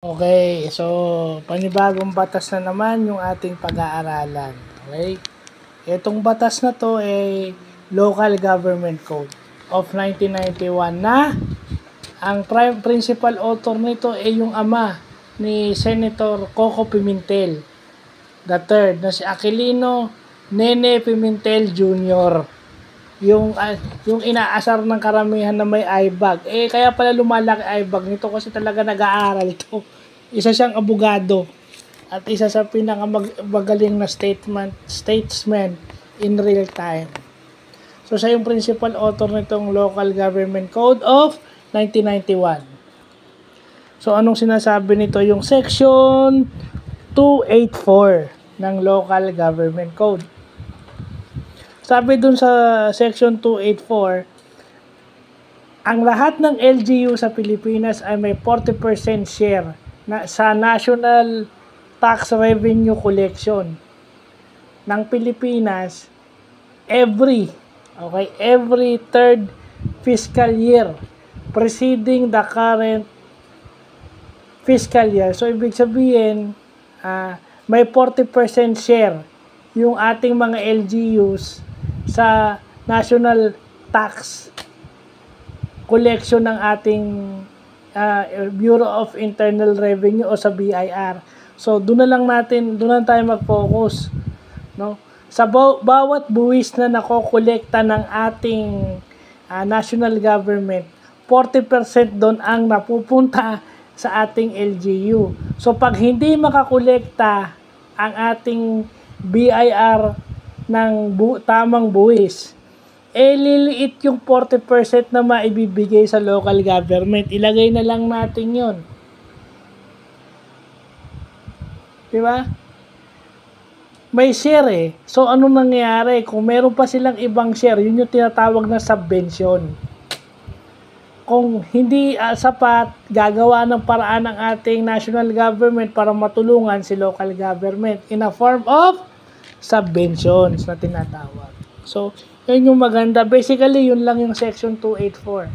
Okay, so panibagong batas na naman yung ating pag-aaralan. Okay? Itong batas na to ay Local Government Code of 1991 na ang principal author nito ay yung ama ni Senator Coco Pimentel III na si Aquilino Nene Pimentel Jr. Yung inaasar ng karamihan na may IBAG. Kaya pala lumalaki IBAG nito kasi talaga nag-aaral to. Isa siyang abogado at isa sa pinakamagaling na statesman in real time. So siya yung principal author nitong Local Government Code of 1991. So anong sinasabi nito? Yung section 284 ng Local Government Code. Sabi dun sa section 284, ang lahat ng LGU sa Pilipinas ay may 40% share sa National Tax Revenue Collection ng Pilipinas every third fiscal year preceding the current fiscal year. So ibig sabihin, may 40% share yung ating mga LGUs sa national tax collection ng ating Bureau of Internal Revenue o sa BIR. So doon na tayo mag-focus, no? Sa bawat buwis na nakokolekta ng ating national government, 40% doon ang napupunta sa ating LGU. So pag hindi makakolekta ang ating BIR ng tamang buwis, liliit yung 40% na maibibigay sa local government. Ilagay na lang natin yon, di ba? May share So ano nangyayari? Kung meron pa silang ibang share, yun yung tinatawag na subvention. Kung hindi sapat, gagawa ng paraan ng ating national government para matulungan si local government in a form of subventions na tinatawag. So, yun yung maganda. Basically, yun lang yung section 284.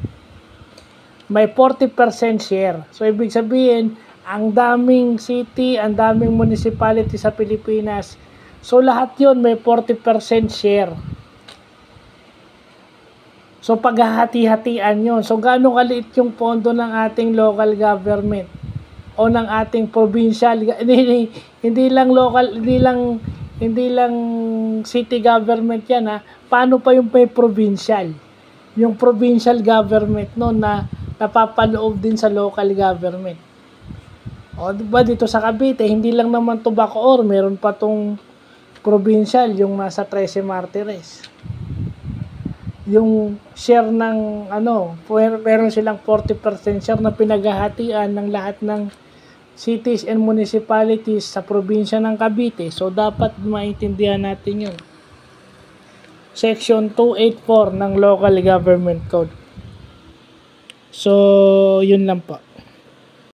May 40% share. So, ibig sabihin, ang daming city, ang daming municipality sa Pilipinas. So, lahat yun may 40% share. So, paghahati-hatian yun. So, gaano kaliit yung pondo ng ating local government o ng ating provincial. Hindi lang local, hindi lang city government yan, Paano pa yung may provincial? Yung provincial government na napapaloob din sa local government. O diba dito sa Cavite, hindi lang naman to Bacoor, meron pa tong provincial, yung nasa 13 Martires. Yung share ng meron silang 40% share na pinaghahatian ng lahat ng cities and municipalities sa probinsya ng Cavite. So, dapat maintindihan natin yun. Section 284 ng Local Government Code. So, yun lang po.